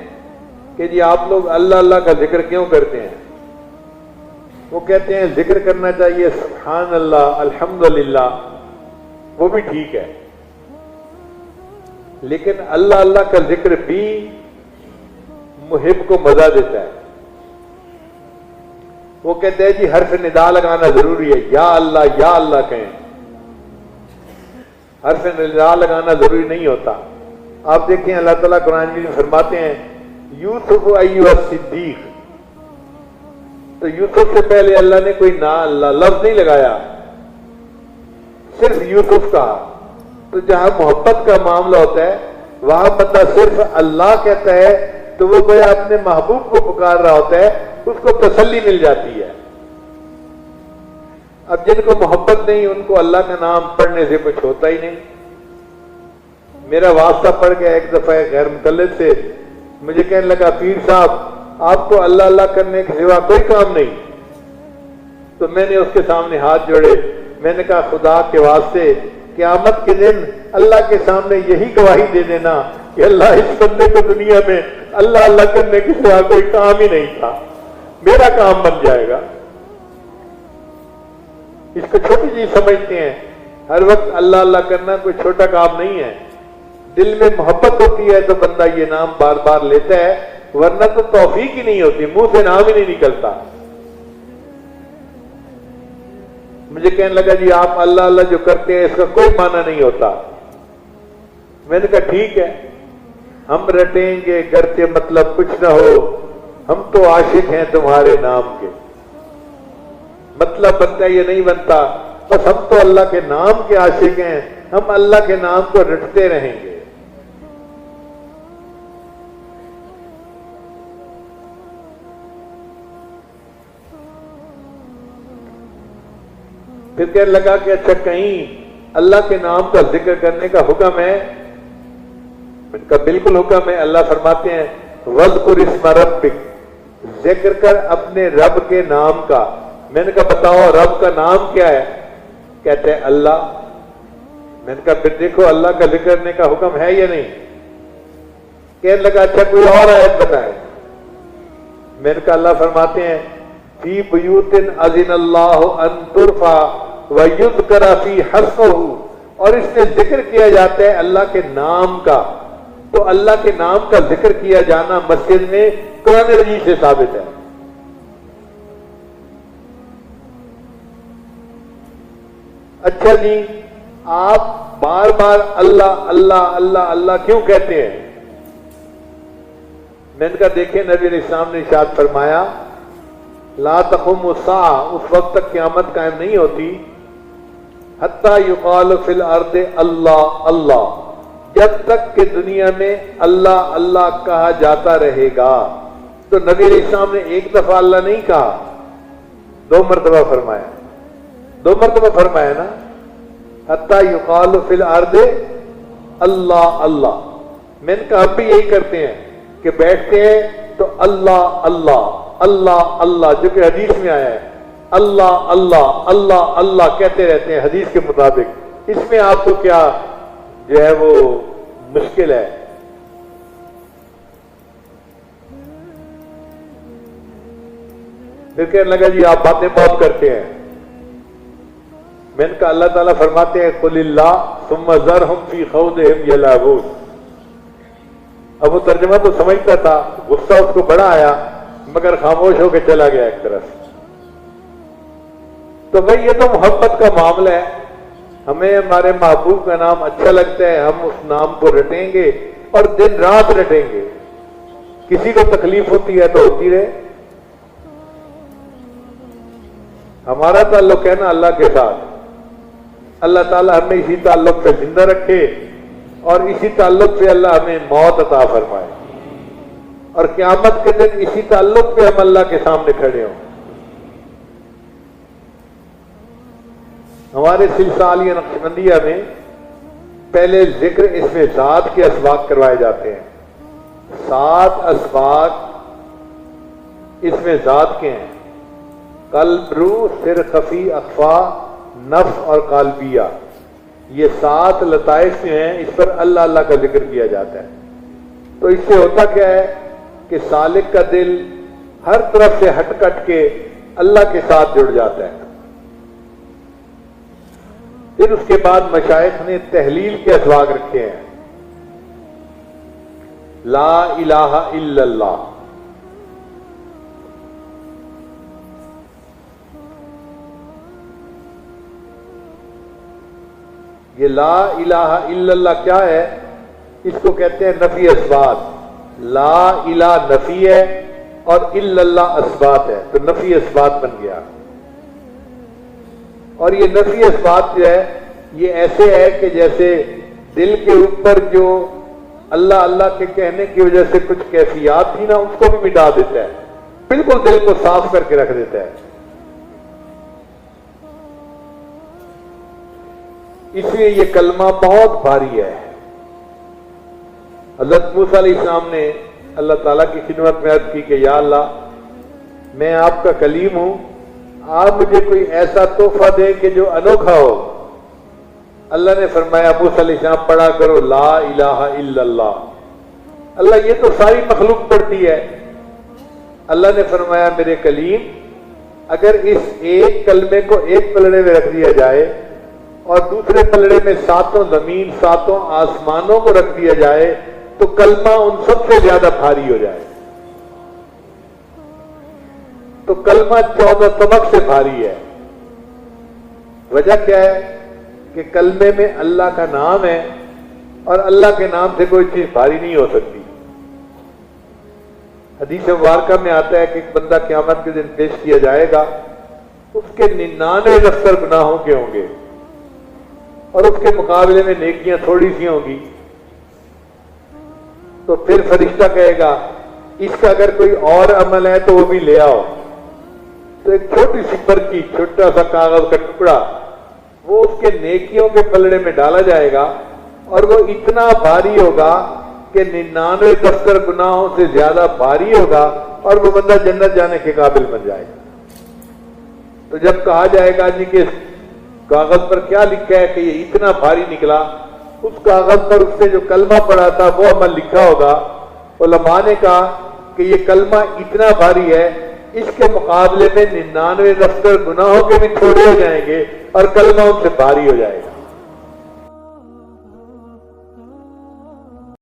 کہ جی آپ لوگ اللہ اللہ کا ذکر کیوں کرتے ہیں؟ وہ کہتے ہیں ذکر کرنا چاہیے سبحان اللہ الحمدللہ، وہ بھی ٹھیک ہے، لیکن اللہ اللہ کا ذکر بھی محب کو مزہ دیتا ہے. وہ کہتے ہیں جی حرف ندا لگانا ضروری ہے، یا اللہ کہیں. حرف ندا لگانا ضروری نہیں ہوتا. آپ دیکھیں اللہ تعالیٰ قرآن میں فرماتے ہیں یوسف ایھا الصدیق، تو یوسف سے پہلے اللہ نے کوئی نا اللہ لفظ نہیں لگایا، صرف یوسف کہا. تو جہاں محبت کا معاملہ ہوتا ہے وہاں بندہ صرف اللہ کہتا ہے تو وہ گویا اپنے محبوب کو پکار رہا ہوتا ہے، اس کو تسلی مل جاتی ہے. اب جن کو محبت نہیں ان کو اللہ کا نام پڑھنے سے کچھ ہوتا ہی نہیں. میرا واسطہ پڑ گیا ایک دفعہ غیر متعلق سے، مجھے کہنے لگا پیر صاحب آپ کو اللہ اللہ کرنے کے سوا کوئی کام نہیں. تو میں نے اس کے سامنے ہاتھ جوڑے، میں نے کہا خدا کے واسطے قیامت کے دن اللہ کے سامنے یہی گواہی دے دینا کہ اللہ اس بندے کو دنیا میں اللہ اللہ کرنے کے سوا کوئی کام ہی نہیں تھا، میرا کام بن جائے گا. اس کو چھوٹی چیز سمجھتے ہیں. ہر وقت اللہ اللہ کرنا کوئی چھوٹا کام نہیں ہے. دل میں محبت ہوتی ہے تو بندہ یہ نام بار بار لیتا ہے، ورنہ تو توفیق ہی نہیں ہوتی، منہ سے نام ہی نہیں نکلتا. مجھے کہنے لگا جی آپ اللہ اللہ جو کرتے ہیں اس کا کوئی معنی نہیں ہوتا. میں نے کہا ٹھیک ہے، ہم رٹیں گے گرچہ مطلب کچھ نہ ہو، ہم تو عاشق ہیں تمہارے نام کے. مطلب بنتا یہ نہیں بنتا، بس ہم تو اللہ کے نام کے عاشق ہیں، ہم اللہ کے نام کو رٹتے رہیں گے. پھر کہنے لگا کہ اچھا کہیں اللہ کے نام کا ذکر کرنے کا حکم ہے؟ ان کا بالکل حکم ہے. اللہ فرماتے ہیں وَاذْكُرِ اسْمَ رَبِّكَ، ذکر کر اپنے رب کے نام کا. میں نے کہا بتاؤ رب کا نام کیا ہے؟ کہتے ہیں اللہ. میں نے کہا پھر دیکھو اللہ کا ذکر کرنے کا حکم ہے یا نہیں؟ کہنے لگا اچھا کوئی اور آیت بتائے. میں نے کہا اللہ فرماتے ہیں فی بیوت اذن اللہ ان ترفع ویذکر فی حسبہ، اور اس میں ذکر کیا جاتا ہے اللہ کے نام کا. تو اللہ کے نام کا ذکر کیا جانا مسجد میں قرآن مجید سے ثابت ہے. اچھا جی آپ بار بار اللہ اللہ اللہ اللہ کیوں کہتے ہیں؟ میں نے کہا دیکھیں نبی علیہ السلام نے ارشاد فرمایا لا تقوم الساعة، اس وقت تک قیامت قائم نہیں ہوتی حتی یقال فی الارض اللہ اللہ، جب تک کہ دنیا میں اللہ اللہ کہا جاتا رہے گا. تو نبی علیہ السلام نے ایک دفعہ اللہ نہیں کہا، 2 مرتبہ فرمایا. 2 مرتبہ فرمایا نا، حتی یقال فی الارض اللہ اللہ. میں نے کہا ہم بھی یہی کرتے ہیں کہ بیٹھتے ہیں تو اللہ اللہ اللہ اللہ، جو کہ حدیث میں آیا ہے اللہ اللہ اللہ اللہ کہتے رہتے ہیں حدیث کے مطابق. اس میں آپ کو کیا جو ہے وہ مشکل ہے؟ پھر کہنے لگا جی آپ باتیں بہت کرتے ہیں. میں نے کہا اللہ تعالیٰ فرماتے ہیں قل اللہ ثم ذرہم فی خوضہم یلعبون. اب وہ ترجمہ تو سمجھتا تھا، غصہ اس کو بڑا آیا مگر خاموش ہو کے چلا گیا ایک طرف. تو بھائی یہ تو محبت کا معاملہ ہے. ہمیں ہمارے محبوب کا نام اچھا لگتا ہے، ہم اس نام کو رٹیں گے اور دن رات رٹیں گے. کسی کو تکلیف ہوتی ہے تو ہوتی رہے. ہمارا تعلق ہے نا اللہ کے ساتھ. اللہ تعالیٰ ہمیں اسی تعلق پہ زندہ رکھے اور اسی تعلق سے اللہ ہمیں موت عطا فرمائے. اور قیامت کے دن اسی تعلق پہ ہم اللہ کے سامنے کھڑے ہوں. ہمارے سلسلہ عالیہ نقشبندیہ میں پہلے ذکر اس میں ذات کے اسباق کروائے جاتے ہیں. 7 اسباق اس میں ذات کے ہیں: قلب، روح، سر، خفی، اخفا، نفس اور قالبیہ. یہ 7 لطائف جو ہیں اس پر اللہ اللہ کا ذکر کیا جاتا ہے. تو اس سے ہوتا کیا ہے کہ سالک کا دل ہر طرف سے ہٹ کٹ کے اللہ کے ساتھ جڑ جاتا ہے. پھر اس کے بعد مشائخ نے تحلیل کے اسباق رکھے ہیں: لا الہ الا اللہ. یہ لا الہ الا اللہ کیا ہے؟ اس کو کہتے ہیں نفی اثبات. لا الہ نفی ہے اور الا اللہ اثبات ہے، تو نفی اثبات بن گیا. اور یہ نفی اثبات جو ہے یہ ایسے ہے کہ جیسے دل کے اوپر جو اللہ اللہ کے کہنے کی وجہ سے کچھ کیفیات تھی نا، اس کو بھی مٹا دیتا ہے، بالکل دل کو صاف کر کے رکھ دیتا ہے. اس لیے یہ کلمہ بہت بھاری ہے. حضرت موسیٰ علیہ السلام نے اللہ تعالیٰ کی خدمت میں عرض کی کہ یا اللہ، میں آپ کا کلیم ہوں، آپ مجھے کوئی ایسا تحفہ دیں کہ جو انوکھا ہو. اللہ نے فرمایا موسیٰ علیہ السلام پڑھا کرو لا الہ الا اللہ. اللہ یہ تو ساری مخلوق پڑھتی ہے. اللہ نے فرمایا میرے کلیم، اگر اس ایک کلمے کو ایک پلڑے میں رکھ دیا جائے اور دوسرے پلڑے میں 7 زمین 7 آسمانوں کو رکھ دیا جائے تو کلمہ ان سب سے زیادہ بھاری ہو جائے. تو کلمہ 14 طبق سے بھاری ہے. وجہ کیا ہے کہ کلمے میں اللہ کا نام ہے اور اللہ کے نام سے کوئی چیز بھاری نہیں ہو سکتی. حدیث مبارکہ میں آتا ہے کہ ایک بندہ قیامت کے دن پیش کیا جائے گا، اس کے 99 دفتر گناہوں کے ہوں گے اور اس کے مقابلے میں نیکیاں تھوڑی سی ہوں گی. تو پھر فرشتہ کہے گا اس کا اگر کوئی اور عمل ہے تو وہ بھی لے آؤ. تو ایک چھوٹی سی پرچی، چھوٹا سا کاغذ کا ٹکڑا، وہ اس کے نیکیوں کے پلڑے میں ڈالا جائے گا اور وہ اتنا بھاری ہوگا کہ 99 دفتر گناہوں سے زیادہ بھاری ہوگا اور وہ بندہ جنت جانے کے قابل بن جائے گا. تو جب کہا جائے گا جی کہ کاغذ پر کیا لکھا ہے کہ یہ اتنا بھاری نکلا، اس کاغذ پر اس نے جو کلمہ پڑھا تھا وہ عمل لکھا ہوگا. علماء نے کہا کہ یہ کلمہ اتنا بھاری ہے، اس کے مقابلے میں 99 دفتر گناہوں کے بھی تھوڑے ہو جائیں گے اور کلمہ ان سے بھاری ہو جائے گا.